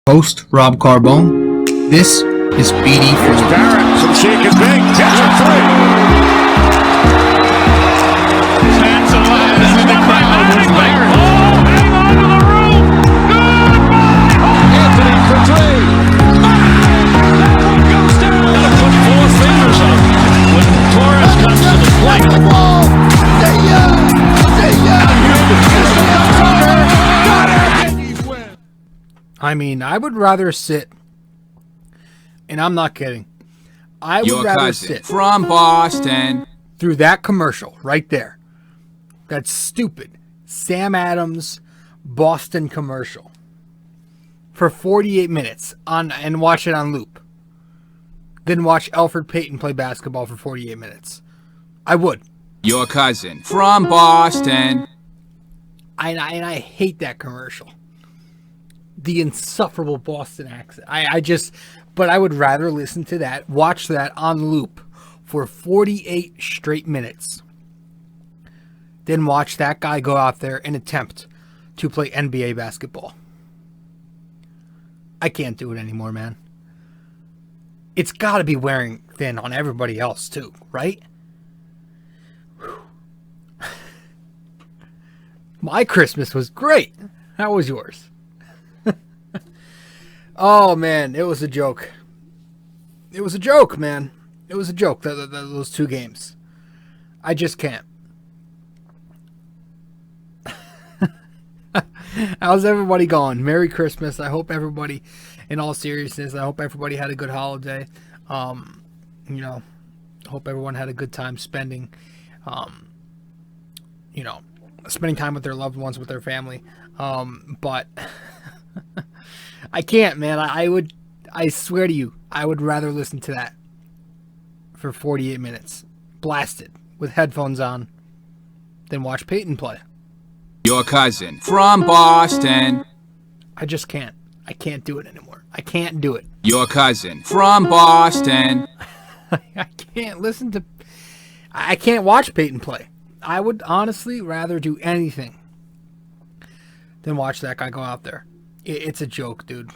Host Rob Carbone. This is BD4. Barrett, some shake and bake, hits a three. Stands alive as the crowd was there. Oh, hang on to the roof. Goodbye. Anthony for three. That one goes down. Gotta put four fingers up when Torres comes to the plate. The ball. See ya. I mean, I would rather sit, and I'm not kidding, I would rather sit from Boston through that commercial right there. That stupid Sam Adams Boston commercial for 48 minutes and watch it on loop. Then watch Elfrid Payton play basketball for 48 minutes. I would. Your cousin from Boston. And I hate that commercial. The insufferable Boston accent. But I would rather listen to that, watch that on loop for 48 straight minutes than watch that guy go out there and attempt to play NBA basketball. I can't do it anymore, man. It's got to be wearing thin on everybody else too, right? My Christmas was great. How was yours? Oh, man, it was a joke. It was a joke, man. It was a joke, those two games. I just can't. How's everybody going? Merry Christmas. I hope everybody, in all seriousness, I hope everybody had a good holiday. Hope everyone had a good time spending, spending time with their loved ones, with their family. But I can't, man. I swear to you, I would rather listen to that for 48 minutes, blasted, with headphones on, than watch Peyton play. Your cousin from Boston. I just can't. I can't do it anymore. I can't do it. Your cousin from Boston. I can't listen to... I can't watch Peyton play. I would honestly rather do anything than watch that guy go out there. It's a joke, dude.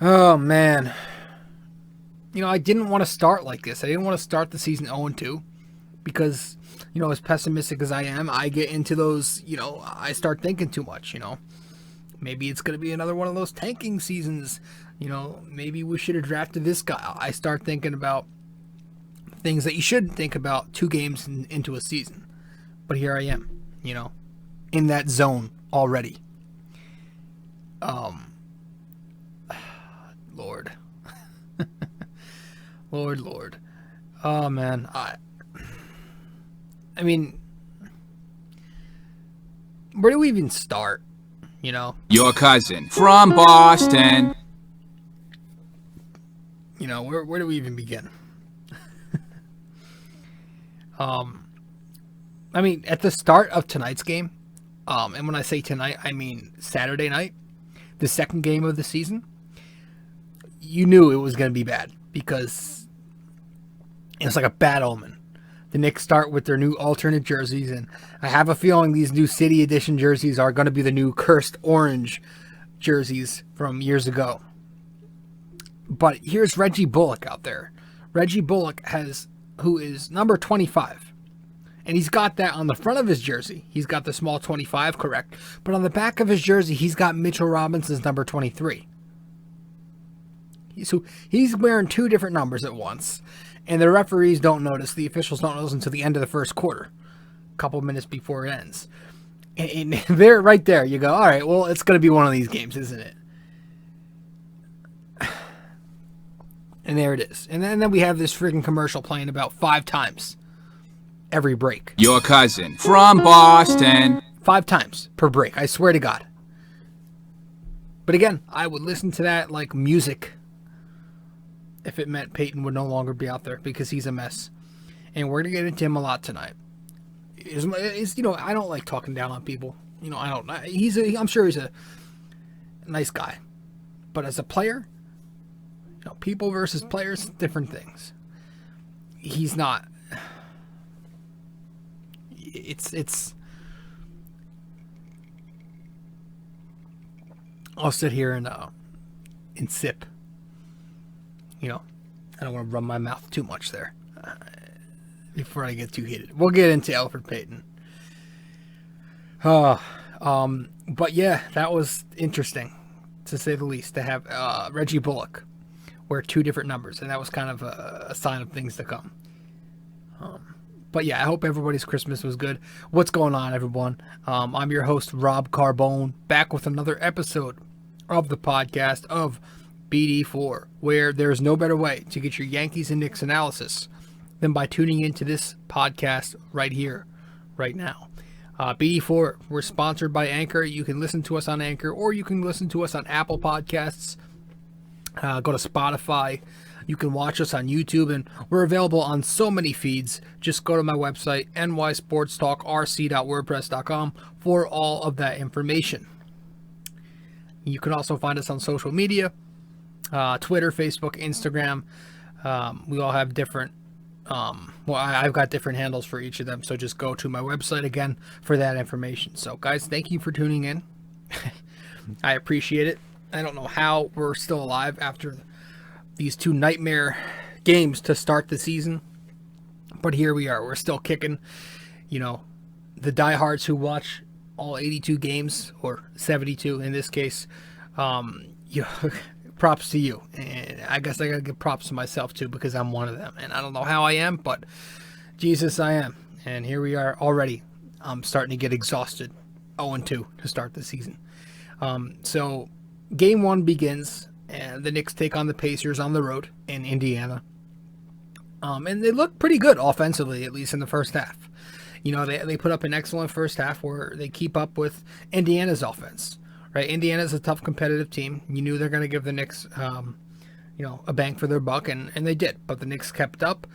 Oh, man. I didn't want to start like this. I didn't want to start the season 0-2 because, as pessimistic as I am, I get into those, I start thinking too much, Maybe it's going to be another one of those tanking seasons. Maybe we should have drafted this guy. I start thinking about things that you shouldn't think about 2 games into a season. But here I am, in that zone already. Lord. Lord. Oh, man. I mean, where do we even start, Your cousin from Boston. Where do we even begin? I mean, at the start of tonight's game, and when I say tonight, I mean Saturday night, the second game of the season, you knew it was going to be bad because it's like a bad omen. The Knicks start with their new alternate jerseys, and I have a feeling these new City Edition jerseys are going to be the new cursed orange jerseys from years ago. But here's Reggie Bullock out there. Reggie Bullock who is number 25. And he's got that on the front of his jersey. He's got the small 25, correct. But on the back of his jersey, he's got Mitchell Robinson's number 23. So he's wearing 2 different numbers at once. And the referees don't notice. The officials don't notice until the end of the first quarter. A couple minutes before it ends. And there, right there, you go, all right, well, it's going to be one of these games, isn't it? And there it is. And then we have this freaking commercial playing about 5 times every break. Your cousin from Boston. 5 times per break, I swear to God. But again, I would listen to that like music if it meant Peyton would no longer be out there because he's a mess. And we're going to get into him a lot tonight. I don't like talking down on people. I don't. I'm sure he's a nice guy. But as a player, people versus players, different things. He's not. It's I'll sit here and sip. You know, I don't want to rub my mouth too much there before I get too heated. We'll get into Elfrid Payton. But yeah, that was interesting, to say the least, to have Reggie Bullock wear 2 different numbers, and that was kind of a sign of things to come. But yeah, I hope everybody's Christmas was good. What's going on, everyone? I'm your host, Rob Carbone, back with another episode of the podcast of BD4, where there's no better way to get your Yankees and Knicks analysis than by tuning into this podcast right here, right now. BD4, we're sponsored by Anchor. You can listen to us on Anchor, or you can listen to us on Apple Podcasts. Go to Spotify. You can watch us on YouTube, and we're available on so many feeds. Just go to my website, nysportstalkrc.wordpress.com, for all of that information. You can also find us on social media, Twitter, Facebook, Instagram. We all have different, I've got different handles for each of them, so just go to my website again for that information. So, guys, thank you for tuning in. I appreciate it. I don't know how we're still alive after these 2 nightmare games to start the season, but here we are. We're still kicking. You know, the diehards who watch all 82 games, or 72 in this case, props to you. And I guess I gotta give props to myself too, because I'm one of them. And I don't know how I am, but Jesus, I am. And here we are already. I'm starting to get exhausted. 0-2 to start the season. So game 1 begins, and the Knicks take on the Pacers on the road in Indiana. And they look pretty good offensively, at least in the first half. You know, they put up an excellent first half where they keep up with Indiana's offense, right? Indiana's a tough competitive team. You knew they're going to give the Knicks, a bang for their buck, and they did. But the Knicks kept up.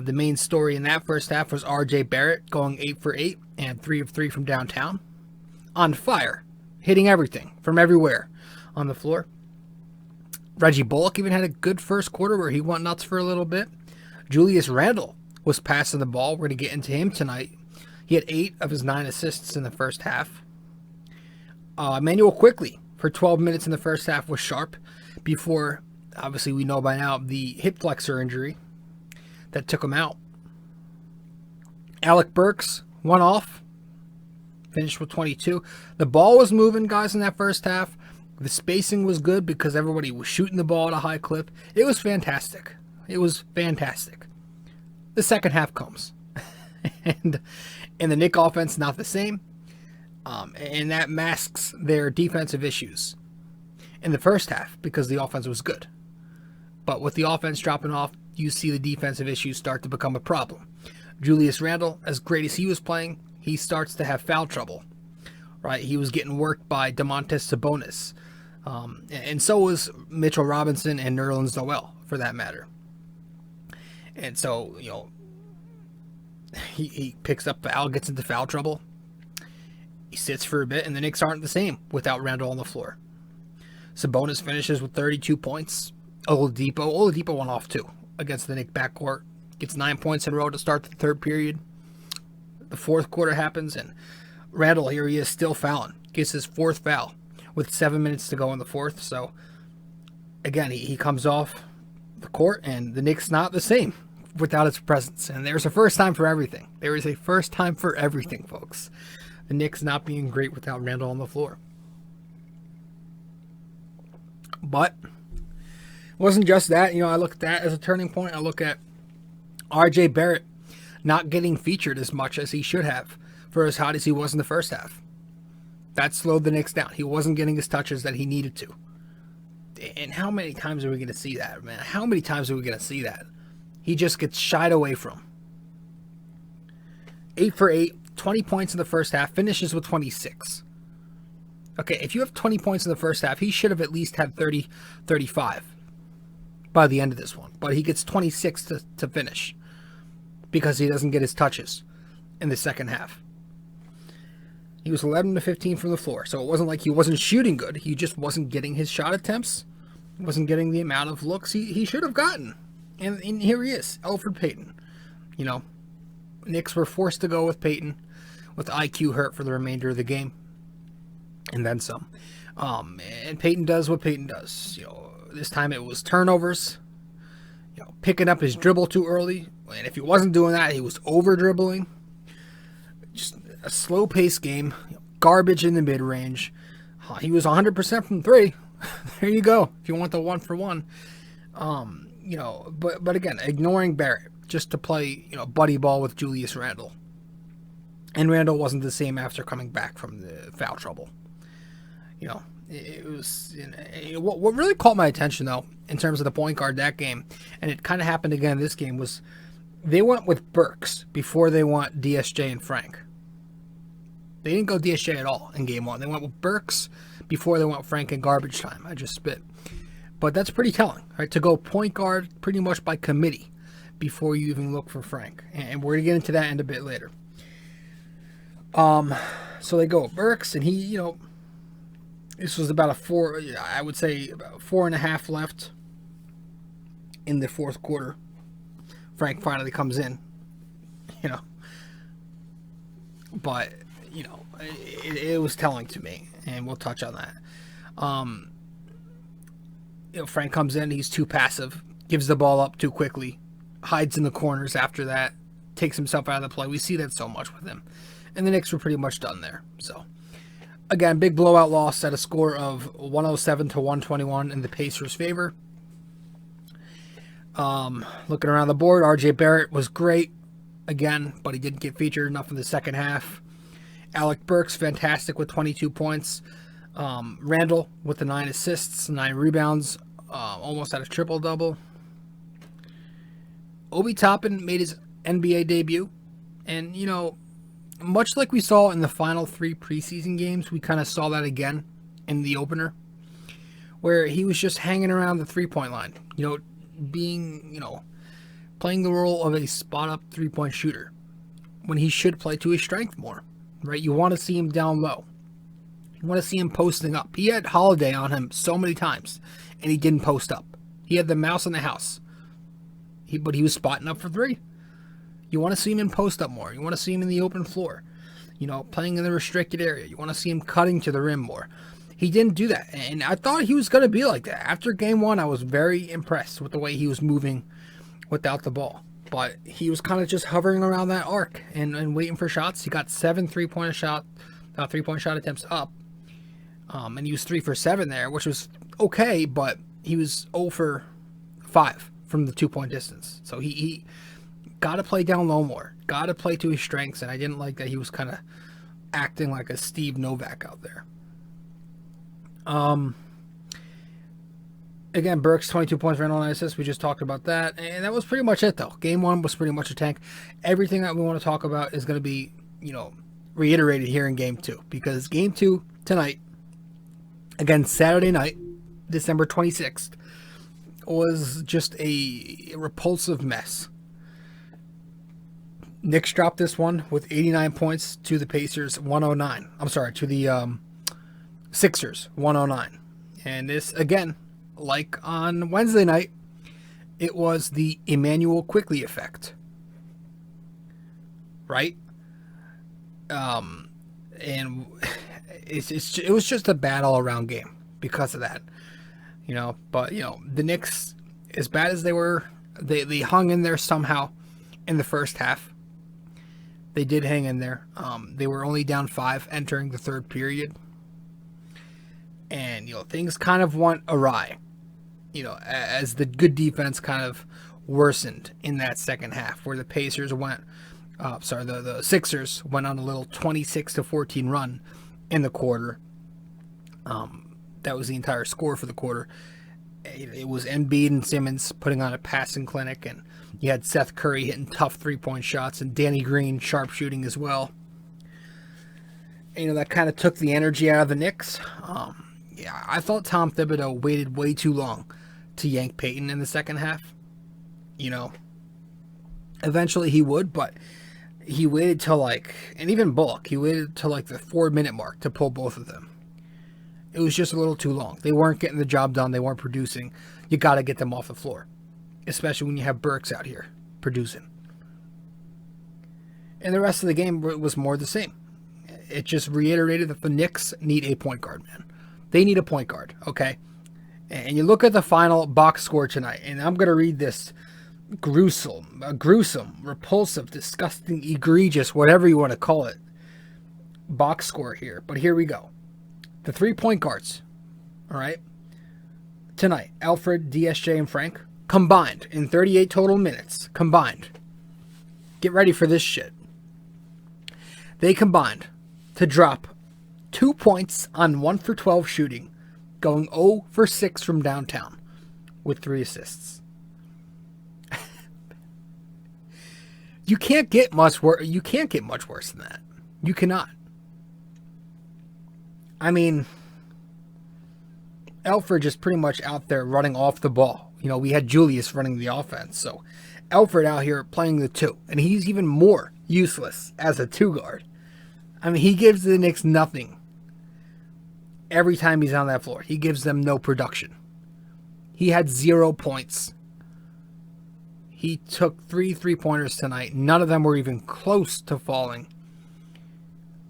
The main story in that first half was R.J. Barrett going 8 for 8 and 3 of 3 from downtown. On fire, hitting everything from everywhere on the floor. Reggie Bullock even had a good first quarter where he went nuts for a little bit. Julius Randle was passing the ball. We're going to get into him tonight. He had 8 of his 9 assists in the first half. Immanuel Quickley for 12 minutes in the first half was sharp before, obviously we know by now, the hip flexor injury that took him out. Alec Burks went off, finished with 22. The ball was moving, guys, in that first half. The spacing was good because everybody was shooting the ball at a high clip. It was fantastic. It was fantastic. The second half comes. and the Knick offense, not the same. And that masks their defensive issues in the first half because the offense was good. But with the offense dropping off, you see the defensive issues start to become a problem. Julius Randle, as great as he was playing, he starts to have foul trouble. Right? He was getting worked by Domantas Sabonis. And so was Mitchell Robinson and Nerlens Noel, for that matter. And so, he picks up foul, gets into foul trouble. He sits for a bit, and the Knicks aren't the same without Randle on the floor. Sabonis finishes with 32 points. Oladipo went off too against the Knicks backcourt. Gets 9 points in a row to start the third period. The fourth quarter happens, and Randle, here he is still fouling. Gets his 4th foul with 7 minutes to go in the 4th. So, again, he comes off the court, and the Knicks not the same without his presence. And there's a first time for everything. There is a first time for everything, folks. The Knicks not being great without Randle on the floor. But it wasn't just that. I look at that as a turning point. I look at R.J. Barrett not getting featured as much as he should have for as hot as he was in the first half. That slowed the Knicks down. He wasn't getting his touches that he needed to. And how many times are we going to see that, man? How many times are we going to see that? He just gets shied away from. 8 for 8, 20 points in the first half, finishes with 26. Okay, if you have 20 points in the first half, he should have at least had 30, 35 by the end of this one. But he gets 26 to finish because he doesn't get his touches in the second half. He was 11 to 15 from the floor, so it wasn't like he wasn't shooting good. He just wasn't getting his shot attempts. He wasn't getting the amount of looks he should have gotten. And here he is, Elfrid Payton. Knicks were forced to go with Payton with IQ hurt for the remainder of the game. and then some. And Payton does what Payton does. This time it was turnovers, picking up his dribble too early. And if he wasn't doing that, he was over dribbling. Just a slow paced game, garbage in the mid range. He was 100% from three. There you go. If you want the 1 for 1. But again, ignoring Barrett just to play, buddy ball with Julius Randle. And Randle wasn't the same after coming back from the foul trouble. It was what really caught my attention though in terms of the point guard that game, and it kind of happened again this game, was they went with Burks before they went DSJ and Frank. They didn't go DSJ at all in game 1. They went with Burks before they went Frank in garbage time. I just spit. But that's pretty telling, right? To go point guard pretty much by committee before you even look for Frank. And we're going to get into that end a bit later. So they go with Burks, and he, this was about about 4.5 left in the fourth quarter. Frank finally comes in, but, it was telling to me, and we'll touch on that. Frank comes in, he's too passive, gives the ball up too quickly, hides in the corners after that, takes himself out of the play. We see that so much with him. And the Knicks were pretty much done there. So, again, big blowout loss at a score of 107-121 in the Pacers' favor. Looking around the board, RJ Barrett was great again, but he didn't get featured enough in the second half. Alec Burks, fantastic with 22 points. Randle with the 9 assists, 9 rebounds, almost had a triple-double. Obi Toppin made his NBA debut. And, much like we saw in the final 3 preseason games, we kind of saw that again in the opener, where he was just hanging around the three-point line, being, playing the role of a spot-up three-point shooter when he should play to his strength more, right? You want to see him down low. You want to see him posting up. He had Holiday on him so many times, and he didn't post up. He had the mouse in the house, but he was spotting up for 3. You want to see him in post up more. You want to see him in the open floor, playing in the restricted area. You want to see him cutting to the rim more. He didn't do that, and I thought he was going to be like that. After game 1, I was very impressed with the way he was moving without the ball. But he was kind of just hovering around that arc and waiting for shots. He got 7 three-point shot attempts up, and he was 3 for 7 there, which was okay, but he was 0 for 5 from the 2-point distance. So he got to play down low more. Got to play to his strengths, and I didn't like that he was kind of acting like a Steve Novak out there. Again, Burks, 22 points, Randle, 9 assists. We just talked about that, and that was pretty much it, though. Game 1 was pretty much a tank. Everything that we want to talk about is going to be, reiterated here in Game 2, because Game 2 tonight, again, Saturday night, December 26th, was just a repulsive mess. Knicks dropped this one with 89 points to the Pacers 109. I'm sorry, to the Sixers 109. And this, again, like on Wednesday night, it was the Immanuel Quickley effect. Right? And it was just a bad all-around game because of that. But, the Knicks, as bad as they were, they hung in there somehow in the first half. They did hang in there. They were only down 5 entering the third period. And, things kind of went awry, as the good defense kind of worsened in that second half, where the Pacers went, the Sixers went on a little 26-14 run in the quarter. That was the entire score for the quarter. It was Embiid and Simmons putting on a passing clinic, and you had Seth Curry hitting tough three-point shots, and Danny Green sharpshooting as well. And, that kind of took the energy out of the Knicks. I thought Tom Thibodeau waited way too long to yank Payton in the second half. Eventually he would, but he waited till and even Bullock, he waited till the 4-minute mark to pull both of them. It was just a little too long. They weren't getting the job done. They weren't producing. You got to get them off the floor, especially when you have Burks out here producing. And the rest of the game was more the same. it just reiterated that the Knicks need a point guard, man. They need a point guard, okay? And you look at the final box score tonight, and I'm going to read this gruesome, repulsive, disgusting, egregious, whatever you want to call it, box score here. But here we go. The 3 point guards, all right? Tonight, Elfrid, DSJ, and Frank, combined in 38 total minutes, combined. Get ready for this shit. They combined to drop 2 points on 1 for 12 shooting, going 0 for 6 from downtown with 3 assists. You can't get much worse. You can't get much worse than that. You cannot. I mean, Elfrid is pretty much out there running off the ball. You know, we had Julius running the offense, so Elfrid out here playing the 2, and he's even more useless as a 2 guard. I mean, he gives the Knicks nothing every time he's on that floor. He gives them no production. He had 0 points. He took 3 3-pointers tonight. None of them were even close to falling.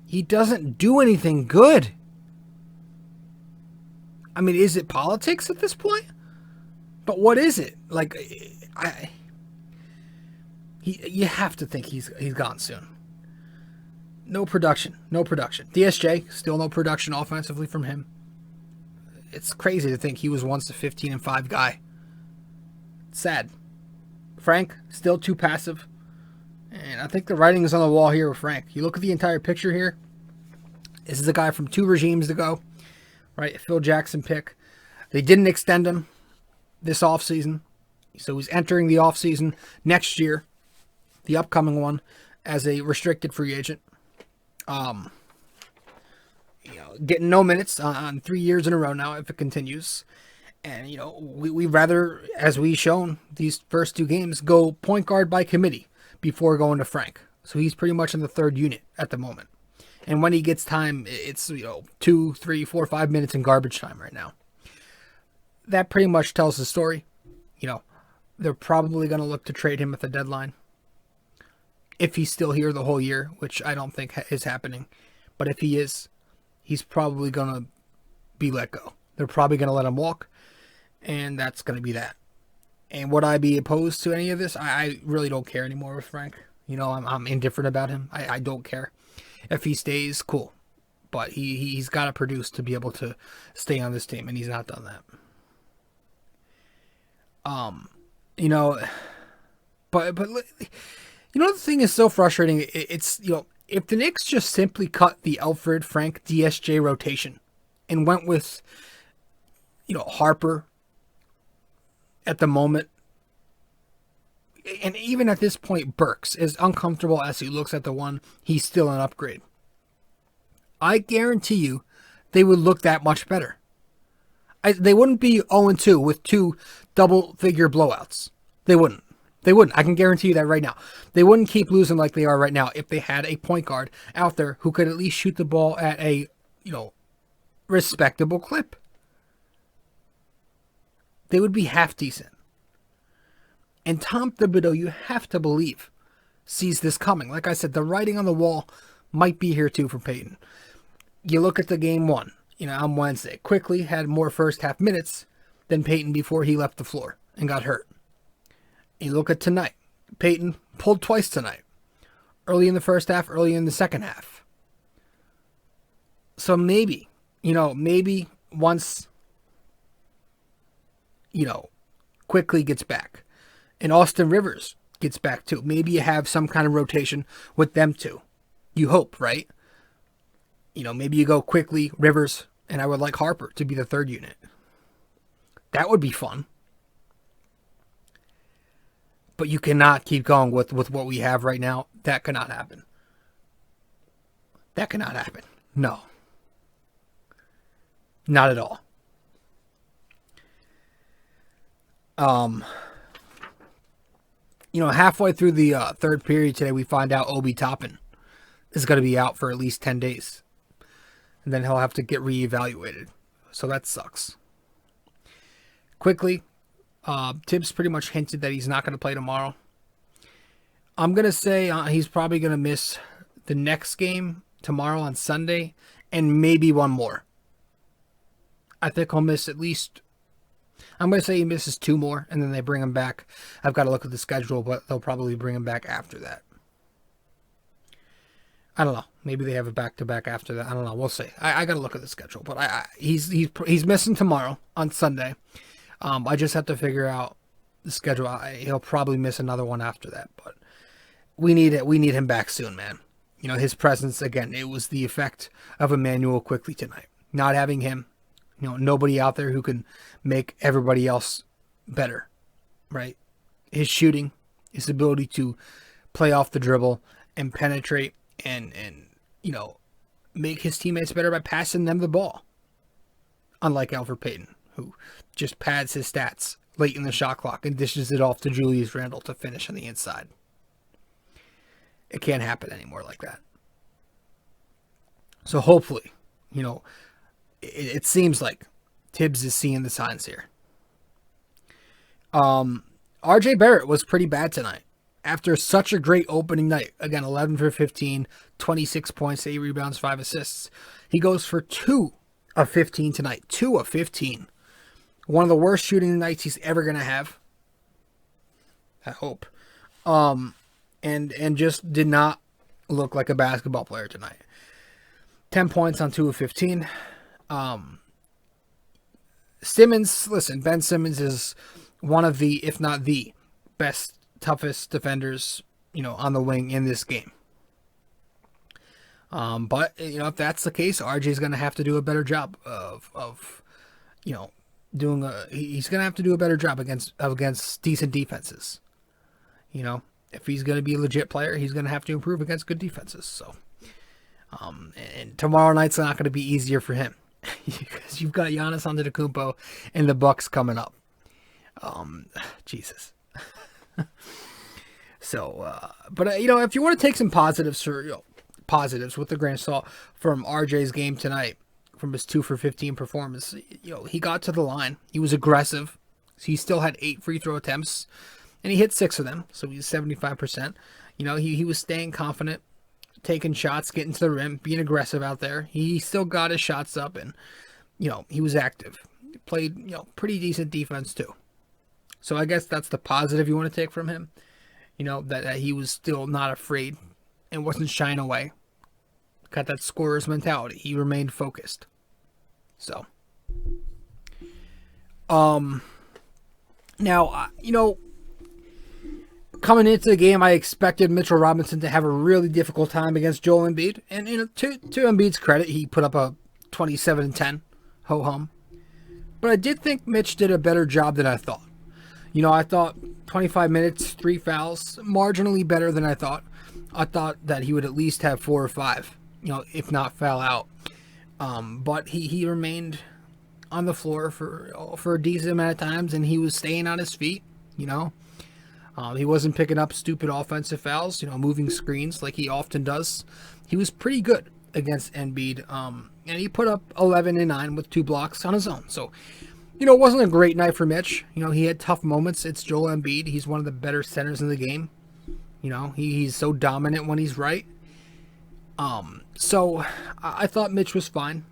He doesn't do anything good. I mean, is it politics at this point? But what is it? Like, you have to think he's gone soon. No production. DSJ, still no production offensively from him. It's crazy to think he was once a 15-5 guy. It's sad. Frank, still too passive. And I think the writing is on the wall here with Frank. You look at the entire picture here. This is a guy from 2 regimes ago. Right? Phil Jackson pick. They didn't extend him this offseason. So he's entering the offseason next year, the upcoming one, as a restricted free agent. Getting no minutes on 3 years in a row now if it continues. And, we rather, as we've shown these first 2 games, go point guard by committee before going to Frank. So he's pretty much in the 3rd unit at the moment. And when he gets time, it's, 2, 3, 4, 5 minutes in garbage time right now. That pretty much tells the story. They're probably going to look to trade him at the deadline. If he's still here the whole year, which I don't think is happening. But if he is, he's probably going to be let go. They're probably going to let him walk. And that's going to be that. And would I be opposed to any of this? I really don't care anymore with Frank. I'm indifferent about him. I don't care. If he stays, cool. But he's got to produce to be able to stay on this team, and he's not done that. But the thing is so frustrating. It's if the Knicks just simply cut the Elfrid, Frank, DSJ rotation and went with Harper at the moment, and even at this point, Burks, as uncomfortable as he looks at the 1, he's still an upgrade. I guarantee you they would look that much better. They wouldn't be 0-2 with 2 double-figure blowouts. They wouldn't. I can guarantee you that right now. They wouldn't keep losing like they are right now if they had a point guard out there who could at least shoot the ball at a, respectable clip. They would be half decent. And Tom Thibodeau, you have to believe, sees this coming. Like I said, the writing on the wall might be here too for Payton. You look at the game 1, on Wednesday. Quickley had more first half minutes than Payton before he left the floor and got hurt. You look at tonight. Payton pulled twice tonight. Early in the first half, early in the second half. So maybe once Quickley gets back and Austin Rivers gets back too. Maybe you have some kind of rotation with them two. You hope, right? Maybe you go Quickley, Rivers, and I would like Harper to be the 3rd unit. That would be fun. But you cannot keep going with what we have right now. That cannot happen. That cannot happen. No. Not at all. Halfway through the 3rd period today, we find out Obi Toppin is going to be out for at least 10 days. And then he'll have to get reevaluated. So that sucks. Quickly, Tibbs pretty much hinted that he's not going to play tomorrow. I'm going to say he's probably going to miss the next game tomorrow on Sunday, and maybe one more. I think he'll miss at least, I'm going to say he misses 2 more, and then they bring him back. I've got to look at the schedule, but they'll probably bring him back after that. I don't know. Maybe they have a back-to-back after that. I don't know. We'll see. I got to look at the schedule, but he's missing tomorrow on Sunday. I just have to figure out the schedule. He'll probably miss another one after that, but we need it. We need him back soon, man. You know, his presence, again, it was the effect of Immanuel Quickley tonight. Not having him, you know, nobody out there who can make everybody else better, right? His shooting, his ability to play off the dribble and penetrate and you know, make his teammates better by passing them the ball. Unlike Elfrid Payton, who just pads his stats late in the shot clock and dishes it off to Julius Randle to finish on the inside. It can't happen anymore like that. So hopefully, you know, it seems like Tibbs is seeing the signs here. RJ Barrett was pretty bad tonight. After such a great opening night. Again, 11 for 15, 26 points, 8 rebounds, 5 assists. He goes for 2 of 15 tonight. 2 of 15. One of the worst shooting nights he's ever going to have. I hope. And just did not look like a basketball player tonight. 10 points on 2 of 15. Simmons, listen, Ben Simmons is one of the, if not the best, toughest defenders, you know, on the wing in this game. But, you know, if that's the case, RJ's going to have to do a better job of you know, he's going to have to do a better job against decent defenses. You know, if he's going to be a legit player, he's going to have to improve against good defenses. So, and tomorrow night's not going to be easier for him because you've got Giannis Antetokounmpo and the Bucks coming up. Jesus. So, but you know, if you want to take some positives for, you know, positives with a grain of salt from RJ's game tonight, from his 2 for 15 performance, you know, he got to the line. He was aggressive. He still had 8 free throw attempts, and he hit 6 of them, so he's 75%. You know, he was staying confident, taking shots, getting to the rim, being aggressive out there. He still got his shots up, and, you know, he was active. He played, you know, pretty decent defense too. So I guess that's the positive you want to take from him. You know, that he was still not afraid and wasn't shying away. Got that scorer's mentality. He remained focused. So, now, you know, coming into the game, I expected Mitchell Robinson to have a really difficult time against Joel Embiid. And, you know, to Embiid's credit, he put up a 27-10 ho-hum. But I did think Mitch did a better job than I thought. You know, I thought 25 minutes, 3 fouls, marginally better than I thought. I thought that he would at least have 4 or 5, you know, if not foul out. But he remained on the floor for a decent amount of times, and he was staying on his feet, you know. He wasn't picking up stupid offensive fouls, you know, moving screens like he often does. He was pretty good against Embiid, and he put up 11 and 9 with 2 blocks on his own. So, you know, it wasn't a great night for Mitch. You know, he had tough moments. It's Joel Embiid. He's one of the better centers in the game. You know, he's so dominant when he's right. So I thought Mitch was fine.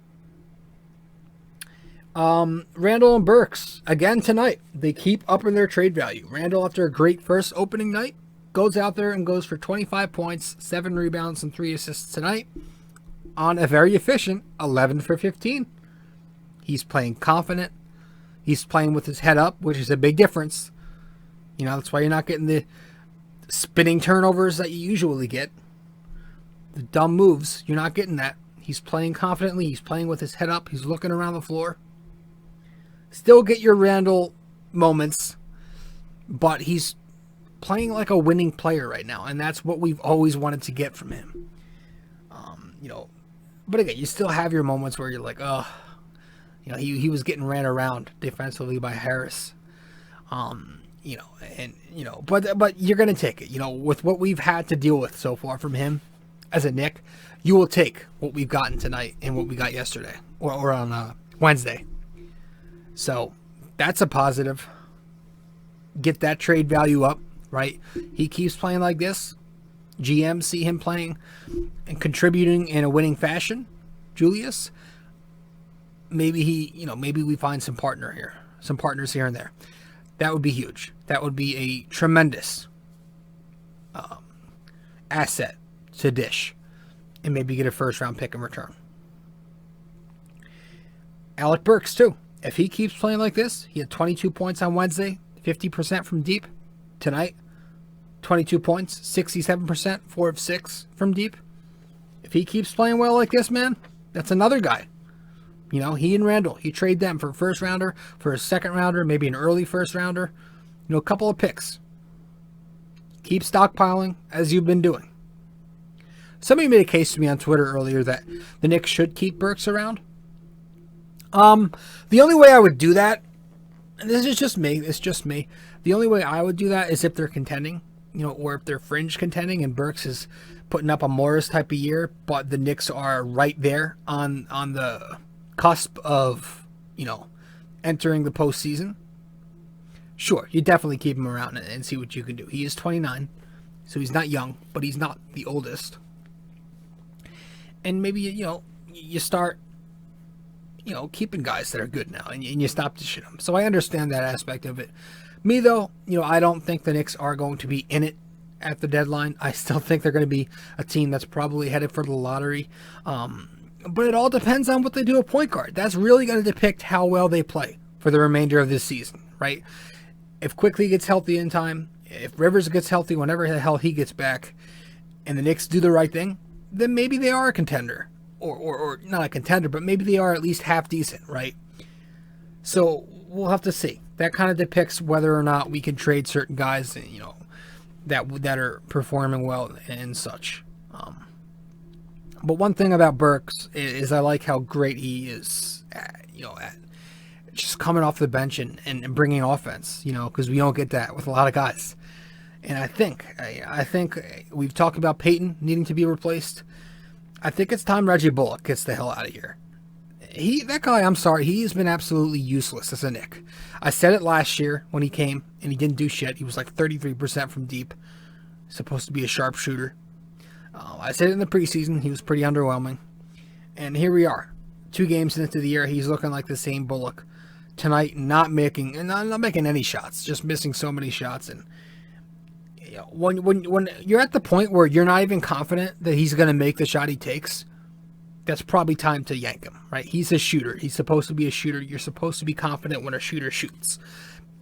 Randle and Burks, again tonight, they keep upping their trade value. Randle, after a great first opening night, goes out there and goes for 25 points, 7 rebounds, and 3 assists tonight on a very efficient 11 for 15. He's playing confident. He's playing with his head up, which is a big difference. You know, that's why you're not getting the spinning turnovers that you usually get. The dumb moves, you're not getting that. He's playing confidently. He's playing with his head up. He's looking around the floor. Still get your Randle moments, but he's playing like a winning player right now, and that's what we've always wanted to get from him. You know, but again, you still have your moments where you're like, oh, you know, he was getting ran around defensively by Harris. You know, and you know, but you're gonna take it. You know, with what we've had to deal with so far from him as a Knick, you will take what we've gotten tonight and what we got yesterday or on Wednesday. So that's a positive. Get that trade value up, right? He keeps playing like this. GM see him playing and contributing in a winning fashion, Julius, maybe maybe we find some partners here and there. That would be huge. That would be a tremendous asset to dish, and maybe get a first-round pick in return. Alec Burks, too. If he keeps playing like this, he had 22 points on Wednesday, 50% from deep. Tonight, 22 points, 67%, 4 of 6 from deep. If he keeps playing well like this, man, that's another guy. He and Randall, you trade them for a first rounder, for a second rounder, maybe an early first rounder, a couple of picks. Keep stockpiling as you've been doing. Somebody made a case to me on Twitter earlier that the Knicks should keep Burks around. The only way I would do that, and this is just me, the only way I would do that is if they're contending, or if they're fringe contending and Burks is putting up a Morris type of year, but the Knicks are right there on the cusp of, entering the postseason. Sure, you definitely keep him around and see what you can do. He is 29, so he's not young, but he's not the oldest. And maybe, you start, keeping guys that are good now, and you stop dishing them. So I understand that aspect of it. Me, though, I don't think the Knicks are going to be in it at the deadline. I still think they're going to be a team that's probably headed for the lottery. But it all depends on what they do at point guard. That's really going to depict how well they play for the remainder of this season, right? If Quickley gets healthy in time, if Rivers gets healthy whenever the hell he gets back, and the Knicks do the right thing, then maybe they are a contender. Or not a contender, but maybe they are at least half decent, right? So we'll have to see. That kind of depicts whether or not we can trade certain guys, that are performing well and such. But one thing about Burks is I like how great he is, at just coming off the bench and bringing offense, because we don't get that with a lot of guys. And I think we've talked about Payton needing to be replaced. I think it's time Reggie Bullock gets the hell out of here. That guy, I'm sorry, he's been absolutely useless as a Knick. I said it last year when he came, and he didn't do shit. He was like 33% from deep. Supposed to be a sharpshooter. I said it in the preseason. He was pretty underwhelming. And here we are. 2 games into the year, he's looking like the same Bullock. Tonight, not making any shots, just missing so many shots. And when you're at the point where you're not even confident that he's going to make the shot he takes, that's probably time to yank him, right? He's a shooter. He's supposed to be a shooter. You're supposed to be confident when a shooter shoots.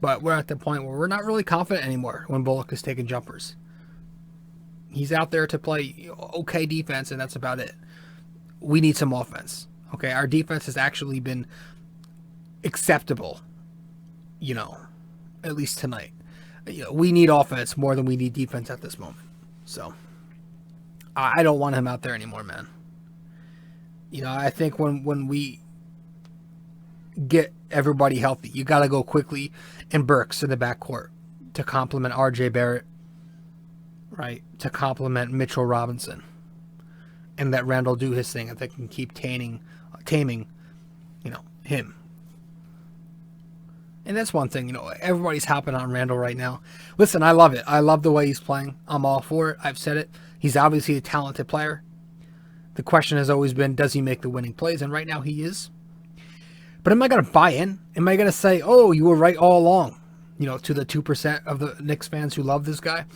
But we're at the point where we're not really confident anymore when Bullock is taking jumpers. He's out there to play okay defense, and that's about it. We need some offense. Okay, our defense has actually been acceptable, at least tonight. We need offense more than we need defense at this moment. So, I don't want him out there anymore, man. I think when we get everybody healthy, you got to go Quickley and Burks in the backcourt to complement R.J. Barrett, right? To complement Mitchell Robinson. And let Randall do his thing. I think can keep taming, him. And that's one thing, everybody's hopping on Randall right now. Listen, I love it. I love the way he's playing. I'm all for it. I've said it. He's obviously a talented player. The question has always been, does he make the winning plays? And right now he is. But am I going to buy in? Am I going to say, oh, you were right all along, to the 2% of the Knicks fans who love this guy?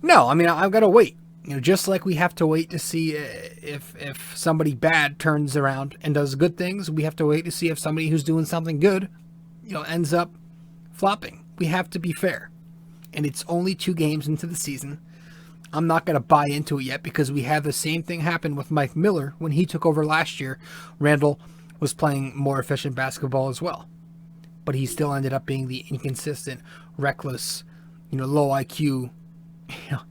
No, I've got to wait. Just like we have to wait to see if somebody bad turns around and does good things, we have to wait to see if somebody who's doing something good, ends up flopping. We have to be fair. And it's only 2 games into the season. I'm not going to buy into it yet because we had the same thing happen with Mike Miller when he took over last year. Randall was playing more efficient basketball as well. But he still ended up being the inconsistent, reckless, low IQ,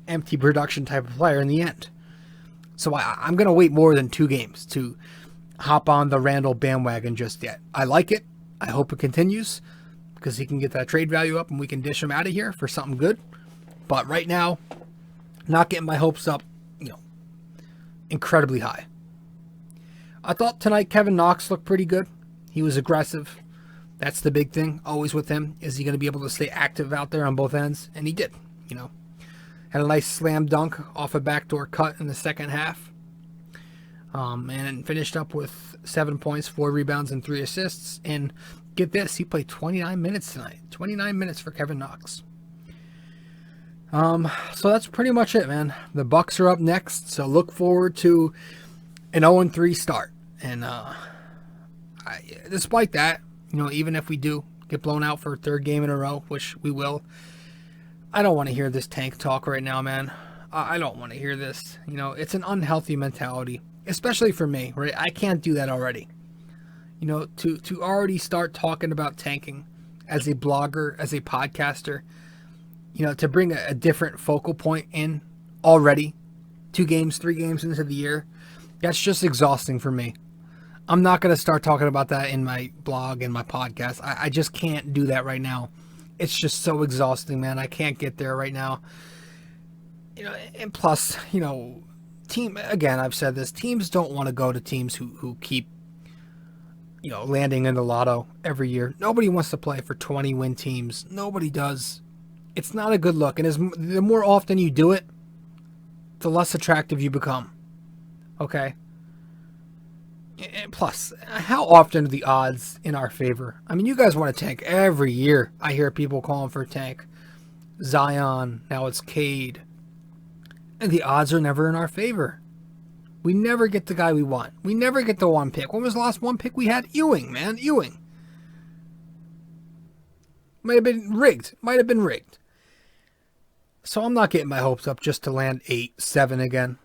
empty production type of player in the end. So I'm going to wait more than 2 games to hop on the Randall bandwagon just yet. I like it. I hope it continues because he can get that trade value up and we can dish him out of here for something good. But right now, not getting my hopes up, incredibly high. I thought tonight Kevin Knox looked pretty good. He was aggressive. That's the big thing always with him. Is he going to be able to stay active out there on both ends? And he did, Had a nice slam dunk off a backdoor cut in the second half. And finished up with 7 points, 4 rebounds, and 3 assists. And get this, he played 29 minutes tonight. 29 minutes for Kevin Knox. So that's pretty much it, man. The Bucks are up next, so look forward to an 0-3 start. And despite that, even if we do get blown out for a third game in a row, which we will, I don't want to hear this tank talk right now, man. I don't want to hear this. It's an unhealthy mentality, especially for me, right? I can't do that already. To already start talking about tanking as a blogger, as a podcaster, to bring a different focal point in already 2 games, 3 games into the year, that's just exhausting for me. I'm not going to start talking about that in my blog and my podcast. I just can't do that right now. It's just so exhausting, man. I can't get there right now. And plus, again, I've said this, teams don't want to go to teams who keep, landing in the lotto every year. Nobody wants to play for 20-win teams. Nobody does. It's not a good look. And the more often you do it, the less attractive you become. Okay? And plus, how often are the odds in our favor? I mean, you guys want to tank every year. I hear people calling for a tank. Zion, now it's Cade. And the odds are never in our favor. We never get the guy we want. We never get the 1 pick. When was the last 1 pick we had? Ewing, man. Ewing. Might have been rigged. So I'm not getting my hopes up just to land 8, 7 again.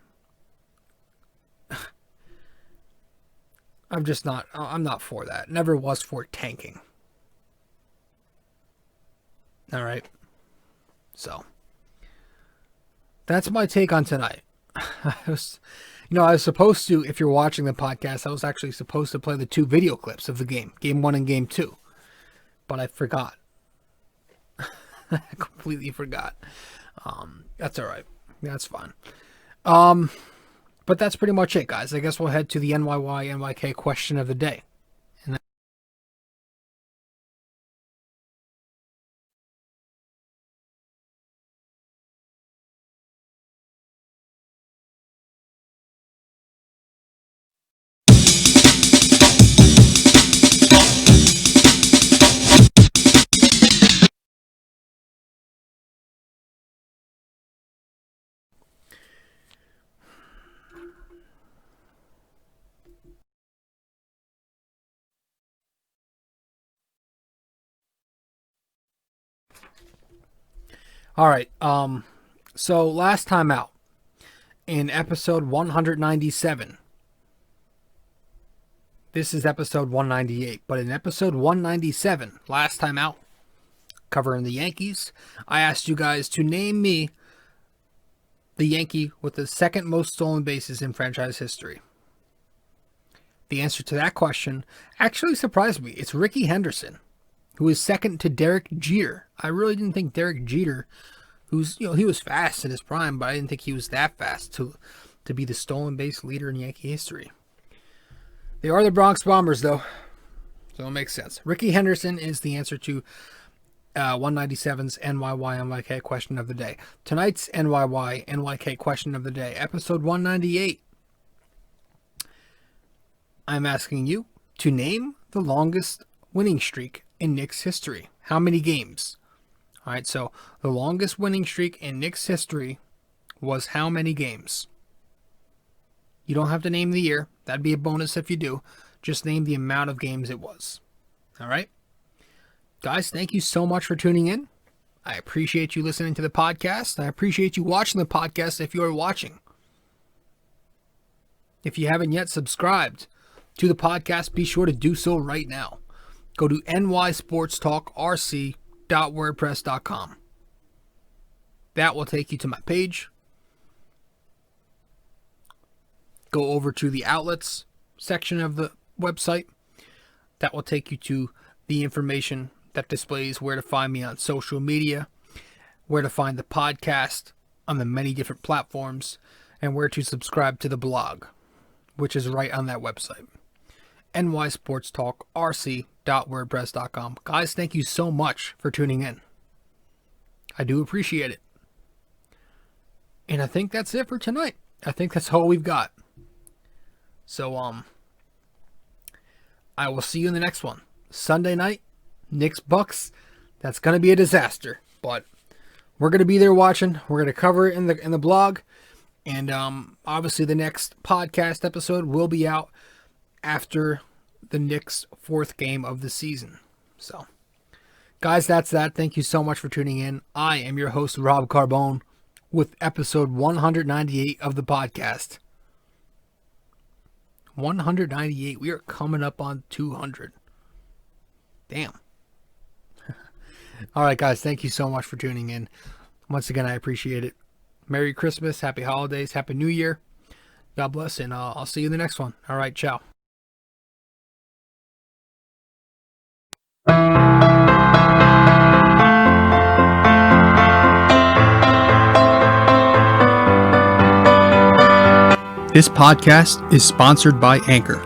I'm not for that. Never was for tanking. All right. So that's my take on tonight. I was supposed to, if you're watching the podcast, I was actually supposed to play the 2 video clips of the game, game 1 and game 2, but I forgot. I completely forgot. That's all right. That's fine. But that's pretty much it, guys. I guess we'll head to the NYK question of the day. All right. So last time out in episode 197. This is episode 198, but in episode 197, last time out, covering the Yankees, I asked you guys to name me the Yankee with the second most stolen bases in franchise history. The answer to that question actually surprised me. It's Ricky Henderson, who is second to Derek Jeter. I really didn't think Derek Jeter, he was fast in his prime, but I didn't think he was that fast to be the stolen base leader in Yankee history. They are the Bronx Bombers, though, so it makes sense. Ricky Henderson is the answer to 197's NYK question of the day. Tonight's NYK question of the day, episode 198. I'm asking you to name the longest winning streak in Knicks history. How many games? All right, so the longest winning streak in Knicks history was how many games? You don't have to name the year. That'd be a bonus if you do. Just name the amount of games it was. All right? Guys, thank you so much for tuning in. I appreciate you listening to the podcast. I appreciate you watching the podcast if you are watching. If you haven't yet subscribed to the podcast, be sure to do so right now. Go to nysportstalkrc.wordpress.com. That will take you to my page. Go over to the outlets section of the website. That will take you to the information that displays where to find me on social media, where to find the podcast on the many different platforms, and where to subscribe to the blog, which is right on that website. nysportstalkrc.wordpress.com. Guys, thank you so much for tuning in. I do appreciate it. And I think that's it for tonight. I think that's all we've got. So, I will see you in the next one. Sunday night, Knicks Bucks. That's going to be a disaster. But we're going to be there watching. We're going to cover it in the blog. And obviously the next podcast episode will be out after the Knicks' 4th game of the season. So, guys, that's that. Thank you so much for tuning in. I am your host, Rob Carbone, with episode 198 of the podcast. 198. We are coming up on 200. Damn. All right, guys. Thank you so much for tuning in. Once again, I appreciate it. Merry Christmas. Happy holidays. Happy New Year. God bless. And I'll see you in the next one. All right. Ciao. This podcast is sponsored by Anchor.